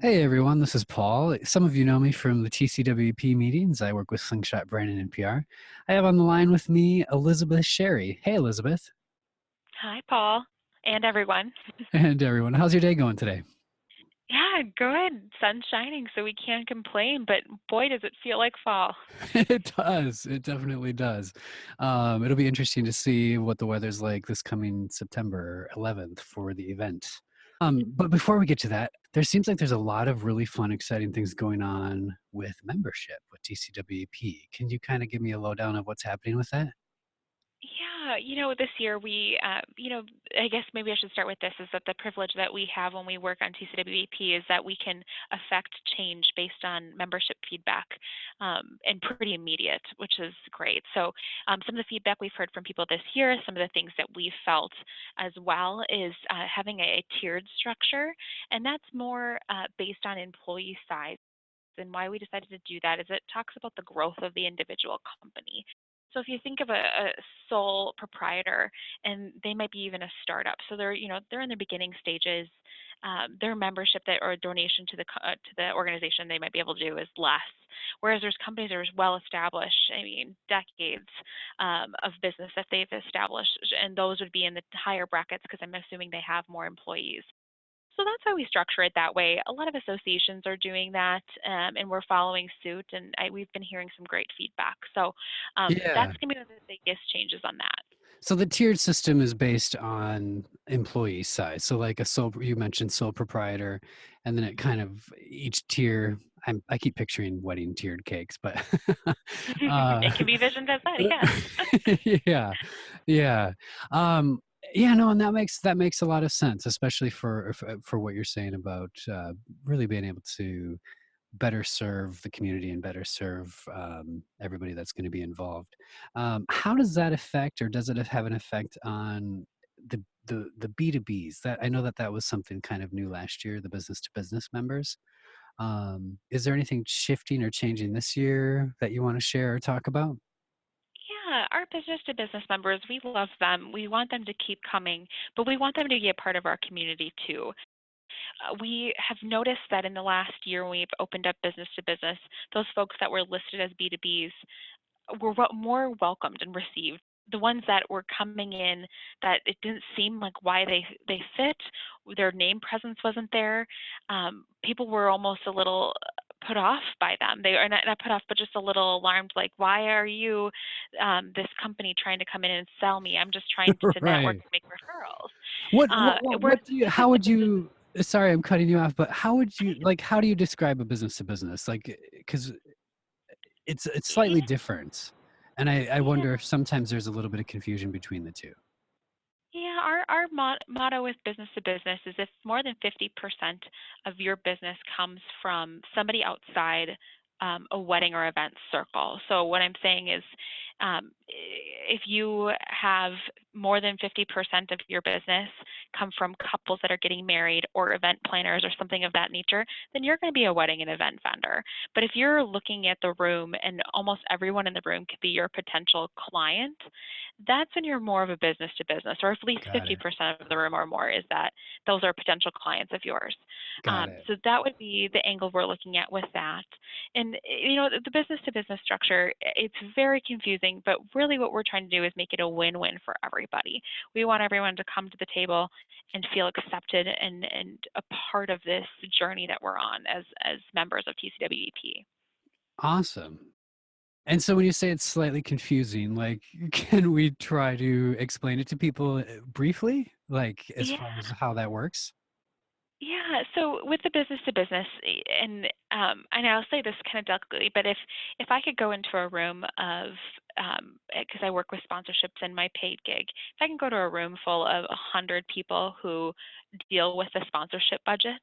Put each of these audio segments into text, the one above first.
Hey everyone, this is Paul. Some of you know me from the TCWEP meetings. I work with Slingshot Branding and PR. I have on the line with me Elizabeth Sherry. Hey Elizabeth. Hi, Paul, and everyone. And everyone, how's your day going today? Yeah, good. Sun's shining, so we can't complain, but boy, does it feel like fall. It does. It definitely does. It'll be interesting to see what the weather's like this coming September 11th for the event. But before we get to that, there seems like there's a lot of really fun, exciting things going on with membership with TCWEP. Can you kind of give me a lowdown of what's happening with that? Yeah, this year I guess maybe I should start with this, is that the privilege that we have when we work on TCWEP is that we can affect change based on membership feedback, and pretty immediate, which is great. So some of the feedback we've heard from people this year, some of the things that we felt as well is having a tiered structure, and that's more based on employee size. And why we decided to do that is it talks about the growth of the individual company. So if you think of a sole proprietor, and they might be even a startup, so they're in the beginning stages. Their membership that or donation to the organization they might be able to do is less. Whereas there's companies that are well established, I mean, decades of business that they've established, and those would be in the higher brackets because I'm assuming they have more employees. So that's how we structure it that way. A lot of associations are doing that, and we're following suit, and we've been hearing some great feedback. So Yeah. that's going to be one of the biggest changes on that. So the tiered system is based on employee size. So like you mentioned sole proprietor, and then it kind of each tier. I keep picturing wedding tiered cakes, but It can be visioned as that, yes. yeah, yeah, um, yeah. No, and that makes a lot of sense, especially for what you're saying about really being able to better serve the community and better serve everybody that's going to be involved. How does that affect, or does it have an effect on the B2Bs? That I know that was something kind of new last year, the business to business members. Is there anything shifting or changing this year that you want to share or talk about? Yeah, our business to business members, we love them. We want them to keep coming, but we want them to be a part of our community too. We have noticed that in the last year when we've opened up business to business, those folks that were listed as B2Bs were more welcomed and received. The ones that were coming in that it didn't seem like why they fit, their name presence wasn't there. People were almost a little put off by them. They are not put off, but just a little alarmed. Like, why are you, this company, trying to come in and sell me? I'm just trying to network Right. and make referrals. What Whereas do you, business how to would business. you, sorry, I'm cutting you off, but how would you, like, how do you describe a business to business? Like, because it's slightly Yeah, different. And I yeah. wonder if sometimes there's a little bit of confusion between the two. Yeah, our motto with business to business is if more than 50% of your business comes from somebody outside a wedding or event circle. So what I'm saying is, if you have more than 50% of your business come from couples that are getting married or event planners or something of that nature, then you're going to be a wedding and event vendor. But if you're looking at the room and almost everyone in the room could be your potential client, that's when you're more of a business to business, or at least Got it. 50% of the room or more is that those are potential clients of yours. Got it. So that would be the angle we're looking at with that. And the business to business structure, it's very confusing, but really what we're trying to do is make it a win-win for everybody. We want everyone to come to the table and feel accepted and a part of this journey that we're on as members of TCWEP. Awesome. And so when you say it's slightly confusing, like, can we try to explain it to people briefly, like as Yeah. far as how that works? Yeah, so with the business to business, and I'll say this kind of delicately, but if I could go into a room of, because I work with sponsorships in my paid gig, if I can go to a room full of 100 people who deal with the sponsorship budget,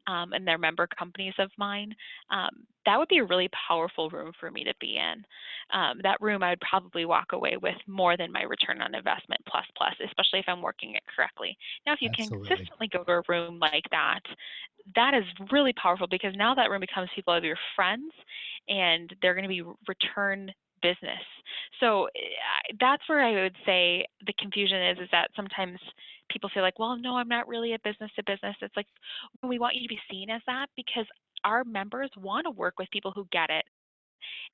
and they're member companies of mine, that would be a really powerful room for me to be in. That room, I would probably walk away with more than my return on investment plus, especially if I'm working it correctly. Now, if you can Absolutely. consistently go to a room like that, that is really powerful because now that room becomes people of your friends, and they're going to be return business. So that's where I would say the confusion is that sometimes people feel like, well, no, I'm not really a business to business. It's like we want you to be seen as that because our members want to work with people who get it.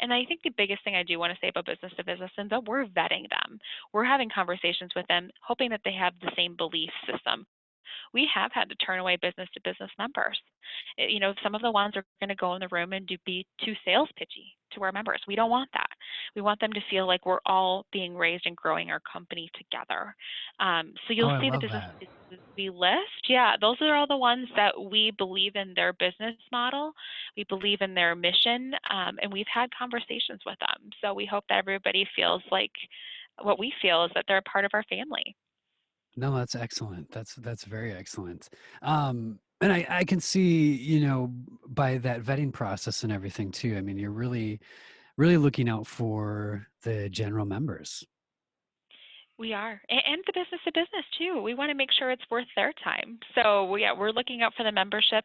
And I think the biggest thing I do want to say about business to business is that we're vetting them. We're having conversations with them, hoping that they have the same belief system. We have had to turn away business to business members. Some of the ones are going to go in the room and be too sales pitchy to our members. We don't want that. We want them to feel like we're all being raised and growing our company together. So Oh, you'll I see the love business that. we list. Yeah, those are all the ones that we believe in their business model. We believe in their mission, and we've had conversations with them. So we hope that everybody feels like what we feel is that they're a part of our family. No, that's excellent. That's very excellent. And I can see, by that vetting process and everything too. I mean, you're really looking out for the general members. We are, and the business to business too. We want to make sure it's worth their time. So yeah, we're looking out for the membership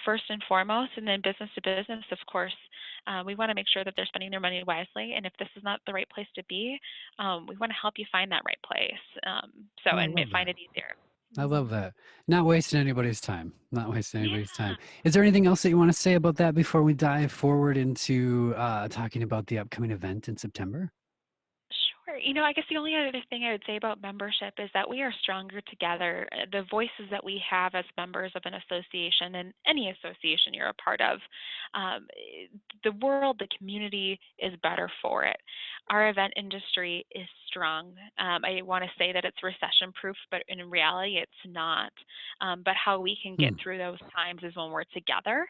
first and foremost, and then business to business, of course. We want to make sure that they're spending their money wisely, and if this is not the right place to be, we want to help you find that right place. Oh, I And love find that. it easier. I love that. Not wasting anybody's time. Not wasting anybody's Yeah. time. Is there anything else that you want to say about that before we dive forward into talking about the upcoming event in September? Sure. I guess the only other thing I would say about membership is that we are stronger together. The voices that we have as members of an association and any association you're a part of, the world, the community is better for it. Our event industry is strong. I want to say that it's recession proof, but in reality, it's not. But how we can get Hmm. through those times is when we're together.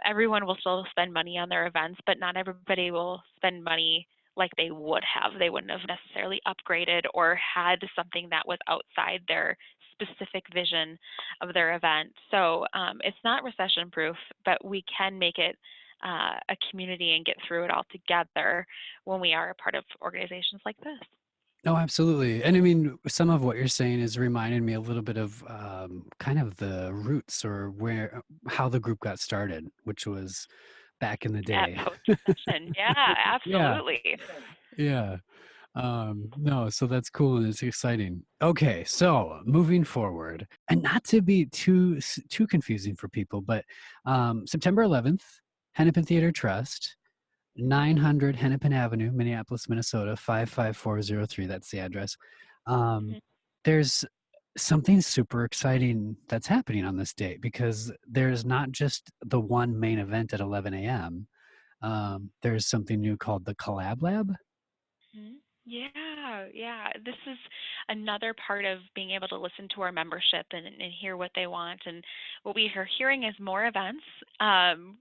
Everyone will still spend money on their events, but not everybody will spend money like they would have. They wouldn't have necessarily upgraded or had something that was outside their specific vision of their event. So it's not recession proof, but we can make it a community and get through it all together when we are a part of organizations like this. No, absolutely. And I mean, some of what you're saying is reminding me a little bit of kind of the roots or how the group got started, which was back in the At day. post recession. Yeah, Yeah, absolutely. yeah. No, so that's cool and it's exciting. Okay, so moving forward, and not to be too confusing for people, but September 11th, Hennepin Theater Trust, 900 Hennepin Avenue, Minneapolis, Minnesota, 55403. That's the address. Um, Mhm. there's something super exciting that's happening on this date because there's not just the one main event at 11 a.m. There's something new called the Collab Lab. Mhm. Yeah, yeah. This is another part of being able to listen to our membership and hear what they want. And what we are hearing is more events,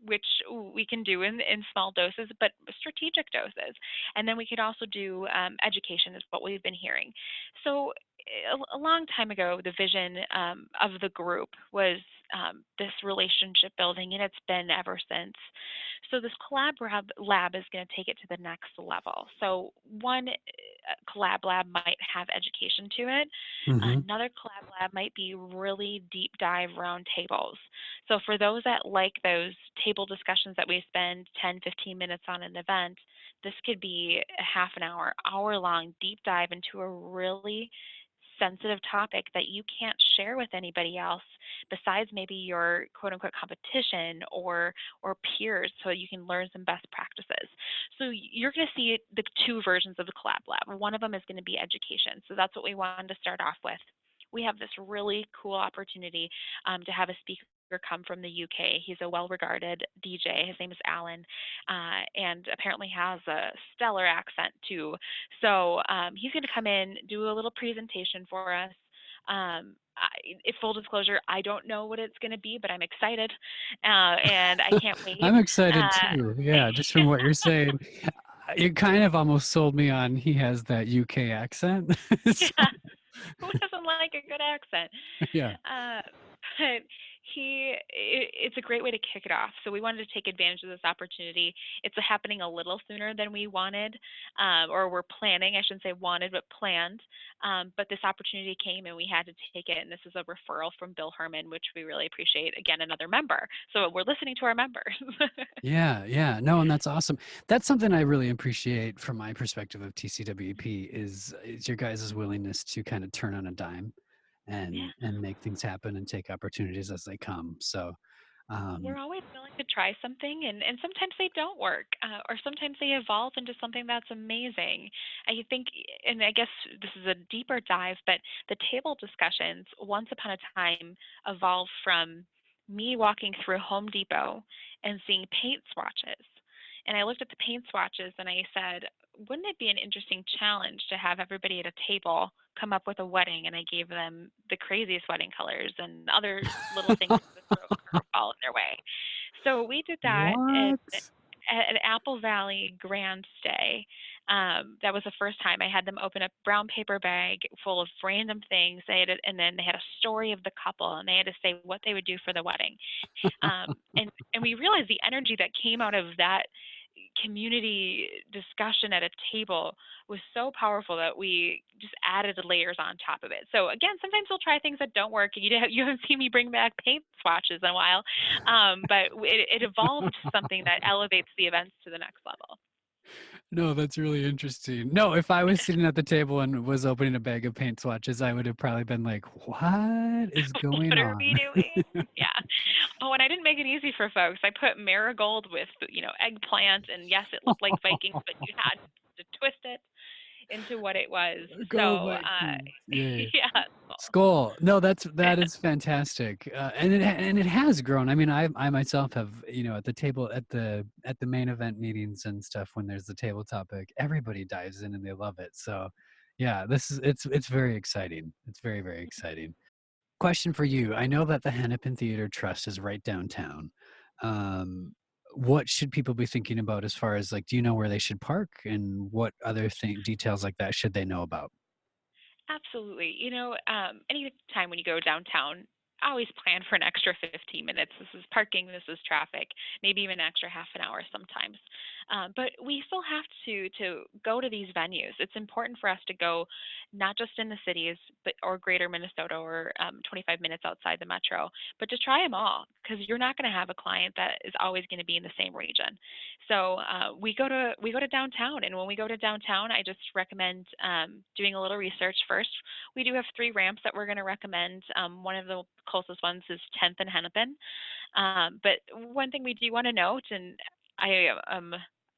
which we can do in small doses, but strategic doses. And then we could also do education, is what we've been hearing. So a long time ago, the vision of the group was this relationship building, and it's been ever since. So this lab is going to take it to the next level. So one collab lab might have education to it. Hmm. Another collab lab might be really deep dive round tables. So for those that like those table discussions that we spend 10, 15 minutes on an event, this could be a half an hour long deep dive into a really sensitive topic that you can't share with anybody else besides maybe your quote unquote competition or peers, so you can learn some best practices. So you're going to see the two versions of the collab lab. One of them is going to be education. So that's what we wanted to start off with. We have this really cool opportunity to have a speaker come from the UK. He's a well-regarded DJ. His name is Alan, and apparently has a stellar accent too. So he's going to come in, do a little presentation for us. If full disclosure, I don't know what it's going to be, but I'm excited, and I can't wait. I'm excited Uh, too. Yeah, just from what you're saying, you kind of almost sold me on he has that UK accent. So, yeah, who doesn't like a good accent? yeah. Uh, but It's a great way to kick it off. So we wanted to take advantage of this opportunity. It's happening a little sooner than we wanted, or we're planning. I shouldn't say wanted, but planned. But this opportunity came, and we had to take it. And this is a referral from Bill Herman, which we really appreciate. Again, another member. So we're listening to our members. Yeah, yeah. No, and that's awesome. That's something I really appreciate from my perspective of TCWP is your guys' willingness to kind of turn on a dime Yeah. and make things happen and take opportunities as they come. So, We're um, always willing to try something, and sometimes they don't work, or sometimes they evolve into something that's amazing. I think, and I guess this is a deeper dive, but the table discussions once upon a time evolved from me walking through Home Depot and seeing paint swatches. And I looked at the paint swatches and I said, wouldn't it be an interesting challenge to have everybody at a table come up with a wedding? And I gave them the craziest wedding colors and other little things to throw a curveball in their way. So we did that what? at Apple Valley Grand Stay. That was the first time I had them open a brown paper bag full of random things. And then they had a story of the couple, and they had to say what they would do for the wedding. And we realized the energy that came out of that community discussion at a table was so powerful that we just added the layers on top of it. So again, sometimes we'll try things that don't work. You haven't seen me bring back paint swatches in a while, but it evolved to something that elevates the events to the next level. No, that's really interesting. No, if I was sitting at the table and was opening a bag of paint swatches, I would have probably been like, "What is going What are we on?" doing? Yeah. Oh, and I didn't make it easy for folks. I put marigold with, eggplant, and yes, it looked like Vikings, but you had to twist it into what it was. Go So, Vikings! Yay. yeah, cool. Skull. No, that is fantastic, and it has grown. I mean, I myself have at the table at the main event meetings and stuff when there's the table topic, everybody dives in and they love it. So, yeah, this is it's very exciting. It's very very exciting. Question for you: I know that the Hennepin Theater Trust is right downtown. Um, what should people be thinking about as far as like, do you know where they should park and what other thing details like that should they know about? Absolutely. Any time when you go downtown, always plan for an extra 15 minutes. This is parking, this is traffic, maybe even an extra half an hour sometimes. But we still have to go to these venues. It's important for us to go not just in the cities, but or greater Minnesota or 25 minutes outside the metro, but to try them all because you're not going to have a client that is always going to be in the same region. So we go to downtown, and when we go to downtown, I just recommend doing a little research first. We do have three ramps that we're going to recommend. One of the closest ones is 10th and Hennepin. But one thing we do want to note, and I am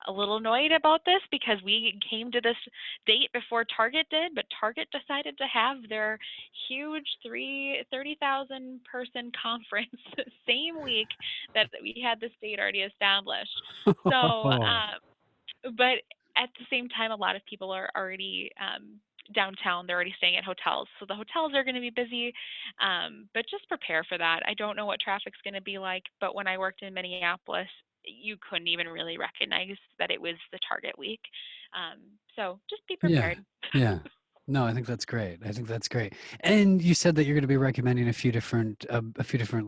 a little annoyed about this because we came to this date before Target did, but Target decided to have their huge 30,000 person conference the same week that we had this date already established. So, but at the same time, a lot of people are already downtown. They're already staying at hotels. So the hotels are going to be busy, but just prepare for that. I don't know what traffic's going to be like, but when I worked in Minneapolis, you couldn't even really recognize that it was the Target week. So just be Yeah, prepared. yeah. No, I think that's great. I think that's great. And you said that you're going to be recommending a few different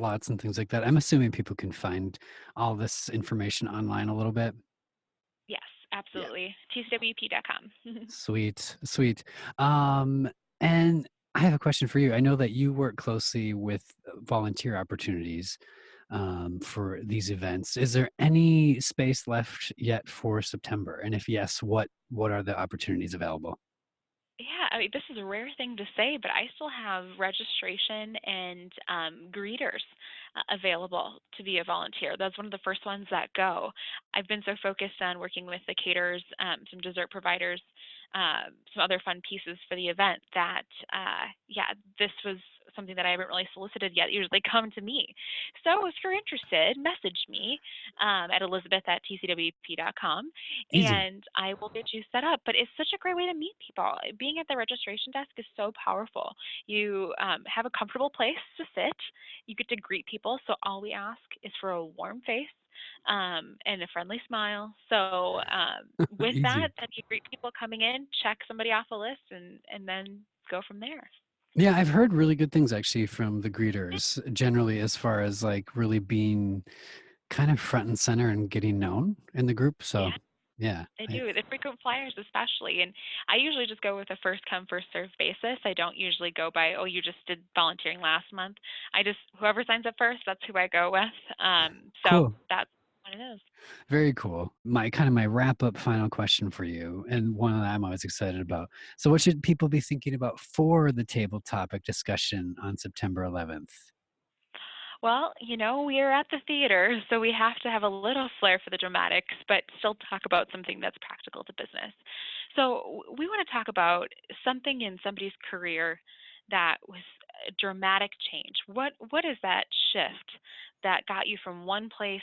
lots and things like that. I'm assuming people can find all this information online a little bit. Yes, Yeah. absolutely. TCWEP.com. Sweet, sweet. And I have a question for you. I know that you work closely with volunteer opportunities for these events. Is there any space left yet for September? And if yes, what are the opportunities available? Yeah, I mean, this is a rare thing to say, but I still have registration and greeters available to be a volunteer. That's one of the first ones that go. I've been so focused on working with the caterers, some dessert providers, some other fun pieces for the event that, yeah, this was something that I haven't really solicited yet. Usually come to me. So if you're interested, message me at elizabeth at tcwp.com Easy. and I will get you set up. But it's such a great way to meet people. Being at the registration desk is so powerful. You have a comfortable place to sit. You get to greet people. So all we ask is for a warm face and a friendly smile. So with that, Easy. then you greet people coming in, check somebody off a list, and then go from there. Yeah, I've heard really good things actually from the greeters generally, as far as like really being kind of front and center and getting known in the group. Yeah, So yeah, they do. The frequent flyers, especially. And I usually just go with a first come, first serve basis. I don't usually go by, oh, you just did volunteering last month. I just, whoever signs up first, that's who I go with. So cool. that's what it is. Very cool. My kind of my wrap up final question for you, and one that I'm always excited about. So, what should people be thinking about for the table topic discussion on September 11th? Well, we are at the theater, so we have to have a little flair for the dramatics, but still talk about something that's practical to business. So, we want to talk about something in somebody's career that was a dramatic change. What is that shift that got you from one place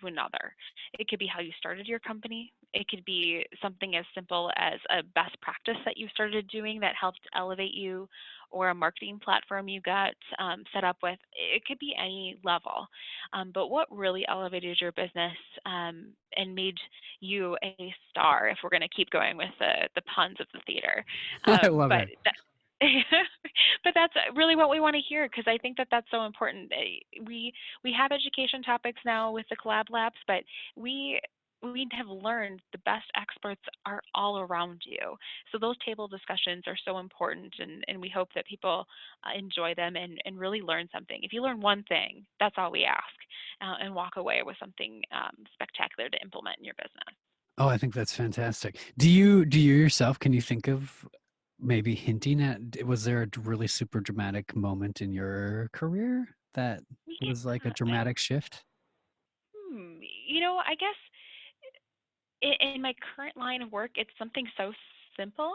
to another? It could be how you started your company. It could be something as simple as a best practice that you started doing that helped elevate you, or a marketing platform you got set up with. It could be any level. But what really elevated your business and made you a star, if we're going to keep going with the puns of the theater? I love But it. that, but that's really what we want to hear, because I think that that's so important. We have education topics now with the collab labs, but we we have learned the best experts are all around you. So those table discussions are so important, and we hope that people enjoy them and really learn something. If you learn one thing, that's all we ask, and walk away with something spectacular to implement in your business. Oh, I think that's fantastic. Do you yourself, can you think of maybe hinting at, was there a really super dramatic moment in your career that was like a Yeah. dramatic shift? I guess in my current line of work, it's something so simple,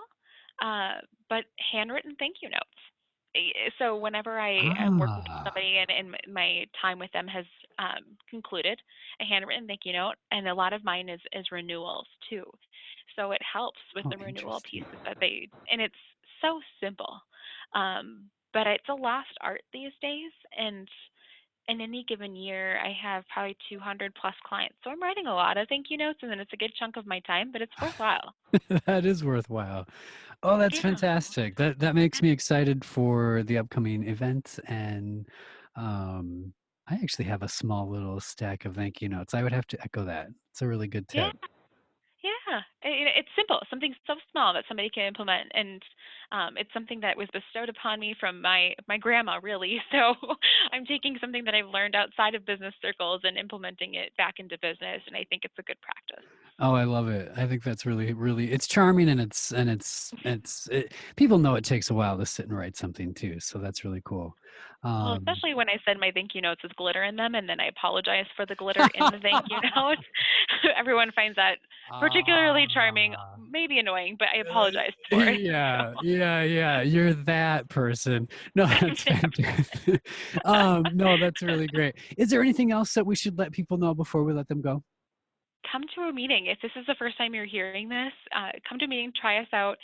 but handwritten thank you notes. So whenever I am working with Ah, somebody and my time with them has concluded, a handwritten thank you note, and a lot of mine is renewals too. So it helps with oh, the renewal interesting. pieces and it's so simple, but it's a lost art these days, and in any given year, I have probably 200 plus clients. So I'm writing a lot of thank you notes, and then it's a good chunk of my time, but it's worthwhile. That is worthwhile. Oh, that's Yeah. fantastic. That makes me excited for the upcoming event. And um, I actually have a small little stack of thank you notes. I would have to echo that. It's a really good Yeah. tip. Yeah. It's simple, something so small that somebody can implement. And it's something that was bestowed upon me from my grandma, really. So I'm taking something that I've learned outside of business circles and implementing it back into business. And I think it's a good practice. Oh, I love it. I think that's really, really, it's charming, and people know it takes a while to sit and write something too. So that's really cool. Well, Um, especially when I send my thank you notes with glitter in them, and then I apologize for the glitter in the thank you notes. Everyone finds that particularly charming, ah. maybe annoying, but I Uh, apologize for it. yeah, yeah, yeah. You're that person. No, that's fantastic. No, that's really great. Is there anything else that we should let people know before we let them go? Come to a meeting. If this is the first time you're hearing this, come to a meeting, try us out.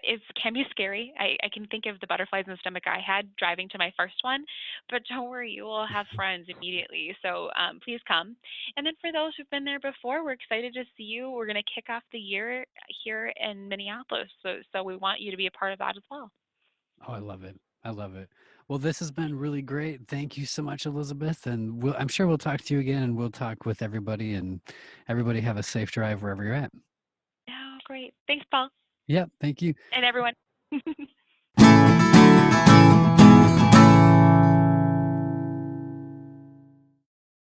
It can be scary. I can think of the butterflies in the stomach I had driving to my first one, but don't worry, you will have friends immediately. So please come. And then for those who've been there before, we're excited to see you. We're going to kick off the year here in Minneapolis, so we want you to be a part of that as well. Oh, I love it. I love it. Well, this has been really great. Thank you so much, Elizabeth. And I'm sure we'll talk to you again, and we'll talk with everybody, and everybody have a safe drive wherever you're at. Oh, great. Thanks, Paul, Yep. Thank you. and everyone.